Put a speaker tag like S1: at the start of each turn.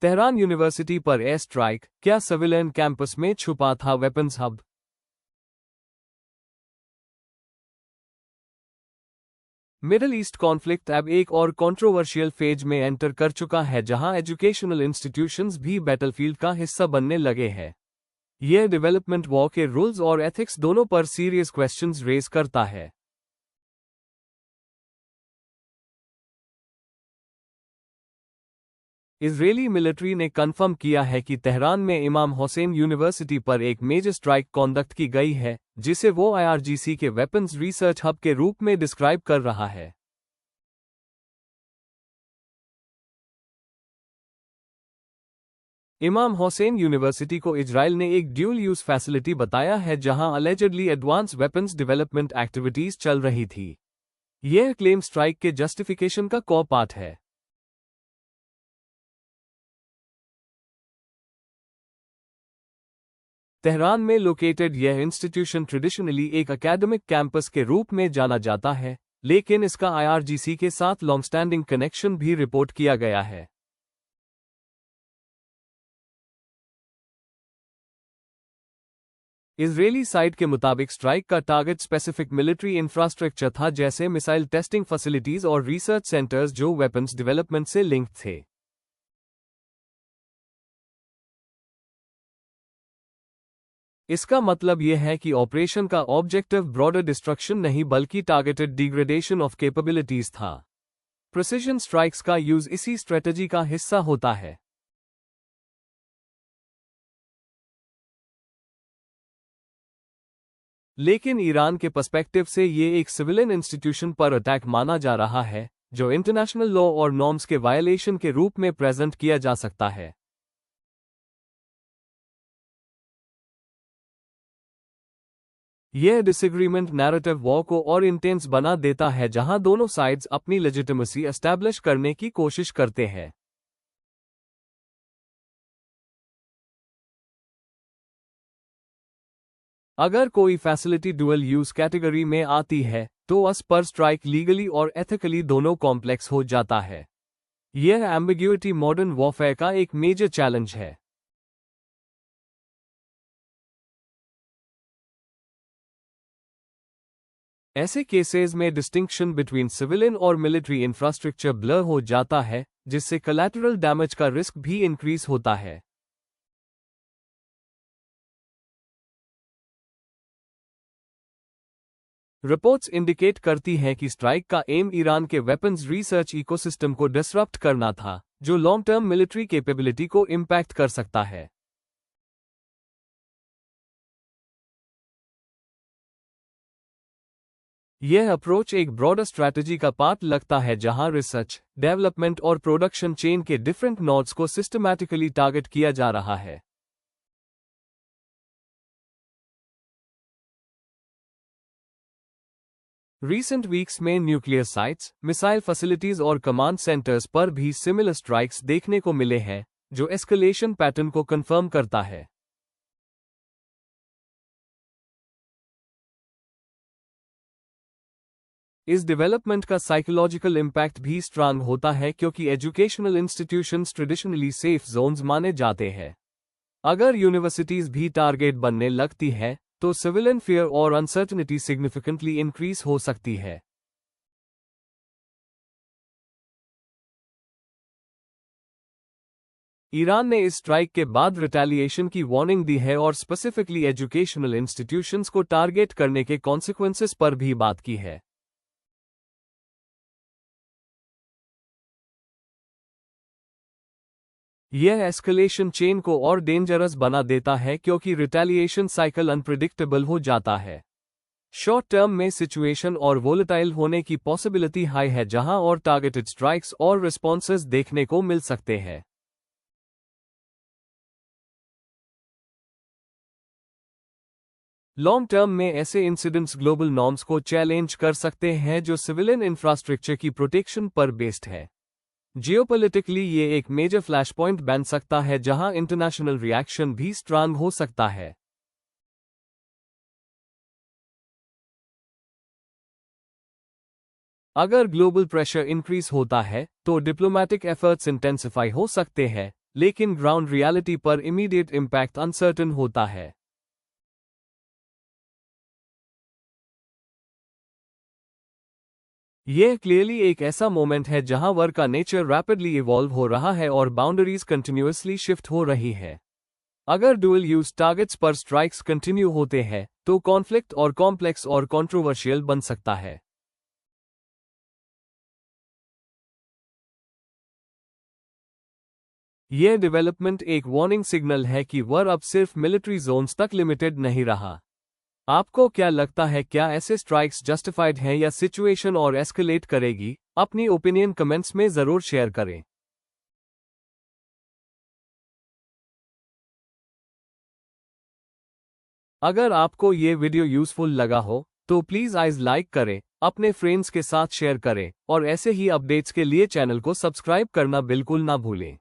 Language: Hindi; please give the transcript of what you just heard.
S1: तेहरान यूनिवर्सिटी पर एयर स्ट्राइक, क्या सिविलियन कैंपस में छुपा था weapons hub? Middle east conflict अब एक और कंट्रोवर्शियल फेज में एंटर कर चुका है, जहां एजुकेशनल इंस्टीट्यूशंस भी बैटलफील्ड का हिस्सा बनने लगे हैं। यह डेवलपमेंट वॉर के रूल्स और एथिक्स दोनों पर सीरियस क्वेश्चंस रेज करता है। इजरायली मिलिट्री ने कंफर्म किया है कि तेहरान में इमाम हुसैन यूनिवर्सिटी पर एक मेजर स्ट्राइक कंडक्ट की गई है, जिसे वो आईआरजीसी के वेपन्स रिसर्च हब के रूप में डिस्क्राइब कर रहा है। इमाम हुसैन यूनिवर्सिटी को इजराइल ने एक ड्यूल यूज फैसिलिटी बताया है, जहां allegedly advance weapons development activities चल रही थी। यह क्लेम स्ट्राइक के जस्टिफिकेशन का कोर पार्ट है। तेहरान में लोकेटेड यह इंस्टीट्यूशन ट्रेडिशनली एक एकेडमिक कैंपस के रूप में जाना जाता है, लेकिन इसका आईआरजीसी के साथ लॉन्ग स्टैंडिंग कनेक्शन भी रिपोर्ट किया गया है। इजरायली साइड के मुताबिक स्ट्राइक का टारगेट स्पेसिफिक मिलिट्री इंफ्रास्ट्रक्चर था, जैसे मिसाइल टेस्टिंग फैसिलिटीज और रिसर्च सेंटर्स जो वेपन्स डेवलपमेंट से लिंक्ड थे। इसका मतलब यह है कि ऑपरेशन का ऑब्जेक्टिव ब्रॉडर डिस्ट्रक्शन नहीं बल्कि टारगेटेड डिग्रेडेशन ऑफ कैपेबिलिटीज था। प्रिसिजन स्ट्राइक्स का यूज इसी स्ट्रेटजी का हिस्सा होता है। लेकिन ईरान के पर्सपेक्टिव से ये एक सिविलियन इंस्टीट्यूशन पर अटैक माना जा रहा है, जो इंटरनेशनल लॉ और नॉर्म्स के वायलेशन के रूप में प्रेजेंट किया जा सकता है। यह डिसएग्रीमेंट नैरेटिव वॉर को और इंटेंस बना देता है, जहां दोनों साइड्स अपनी लेजिटिमेसी एस्टैब्लिश करने की कोशिश करते हैं। अगर कोई फैसिलिटी डुअल यूज कैटेगरी में आती है, तो उस पर स्ट्राइक लीगली और एथिकली दोनों कॉम्प्लेक्स हो जाता है। यह एम्बिग्युइटी मॉडर्न वॉरफेयर का एक मेजर चैलेंज है। ऐसे केसेस में डिस्टिंक्शन बिटवीन सिविलियन और मिलिट्री इंफ्रास्ट्रक्चर ब्लर हो जाता है, जिससे कोलैटरल डैमेज का रिस्क भी इंक्रीज होता है। रिपोर्ट्स इंडिकेट करती हैं कि स्ट्राइक का एम ईरान के वेपन्स रिसर्च इकोसिस्टम को डिसरप्ट करना था, जो लॉन्ग टर्म मिलिट्री कैपेबिलिटी को इम्पैक्ट कर सकता है। यह अप्रोच एक ब्रॉडर स्ट्रैटेजी का पार्ट लगता है, जहां रिसर्च, डेवलपमेंट और प्रोडक्शन चेन के डिफरेंट नोड्स को सिस्टमैटिकली टारगेट किया जा रहा है। रीसेंट वीक्स में न्यूक्लियर साइट्स, मिसाइल फैसिलिटीज और कमांड सेंटर्स पर भी सिमिलर स्ट्राइक्स देखने को मिले हैं, जो एस्केलेशन पैटर्न को कंफर्म करता है। इस डेवलपमेंट का साइकोलॉजिकल इम्पैक्ट भी स्ट्रांग होता है, क्योंकि educational institutions traditionally safe zones माने जाते हैं। अगर यूनिवर्सिटीज भी टारगेट बनने लगती है, तो सिविलियन फियर और अनसर्टनिटी सिग्निफिकेंटली इंक्रीज हो सकती है। ईरान ने इस स्ट्राइक के बाद रिटेलिएशन की वार्निंग दी है और स्पेसिफिकली एजुकेशनल इंस्टीट्यूशंस को टारगेट करने के कॉन्सिक्वेंसेस पर भी बात की है। यह एस्केलेशन चेन को और डेंजरस बना देता है, क्योंकि रिटेलिएशन साइकिल अनप्रिडिक्टेबल हो जाता है। शॉर्ट टर्म में सिचुएशन और वोलेटाइल होने की पॉसिबिलिटी हाई है, जहां और टारगेटेड स्ट्राइक्स और रिस्पॉन्सेज देखने को मिल सकते हैं। लॉन्ग टर्म में ऐसे इंसिडेंट्स ग्लोबल नॉर्म्स को चैलेंज कर सकते हैं, जो सिविलियन इंफ्रास्ट्रक्चर की प्रोटेक्शन पर बेस्ड है। जियोपॉलिटिकली ये एक मेजर फ्लैश पॉइंट बन सकता है, जहां इंटरनेशनल रिएक्शन भी स्ट्रांग हो सकता है। अगर ग्लोबल प्रेशर इंक्रीज होता है, तो डिप्लोमैटिक एफर्ट्स इंटेंसिफाई हो सकते हैं, लेकिन ग्राउंड रियलिटी पर इमीडिएट इम्पैक्ट अनसर्टेन होता है। यह क्लियरली एक ऐसा मोमेंट है जहां वर्क का नेचर रैपिडली इवॉल्व हो रहा है और बाउंड्रीज कंटिन्यूअसली शिफ्ट हो रही है। अगर डुअल यूज टारगेट्स पर स्ट्राइक्स कंटिन्यू होते हैं तो कॉन्फ्लिक्ट और कॉम्प्लेक्स और कंट्रोवर्शियल बन सकता है। यह डेवलपमेंट एक वार्निंग सिग्नल है कि वॉर अब सिर्फ मिलिट्री जोन्स तक लिमिटेड नहीं रहा। आपको क्या लगता है, क्या ऐसे स्ट्राइक्स जस्टिफाइड हैं या सिचुएशन और एस्केलेट करेगी? अपनी ओपिनियन कमेंट्स में जरूर शेयर करें। अगर आपको ये वीडियो यूजफुल लगा हो तो प्लीज आइज लाइक करें, अपने फ्रेंड्स के साथ शेयर करें और ऐसे ही अपडेट्स के लिए चैनल को सब्सक्राइब करना बिल्कुल ना भूलें।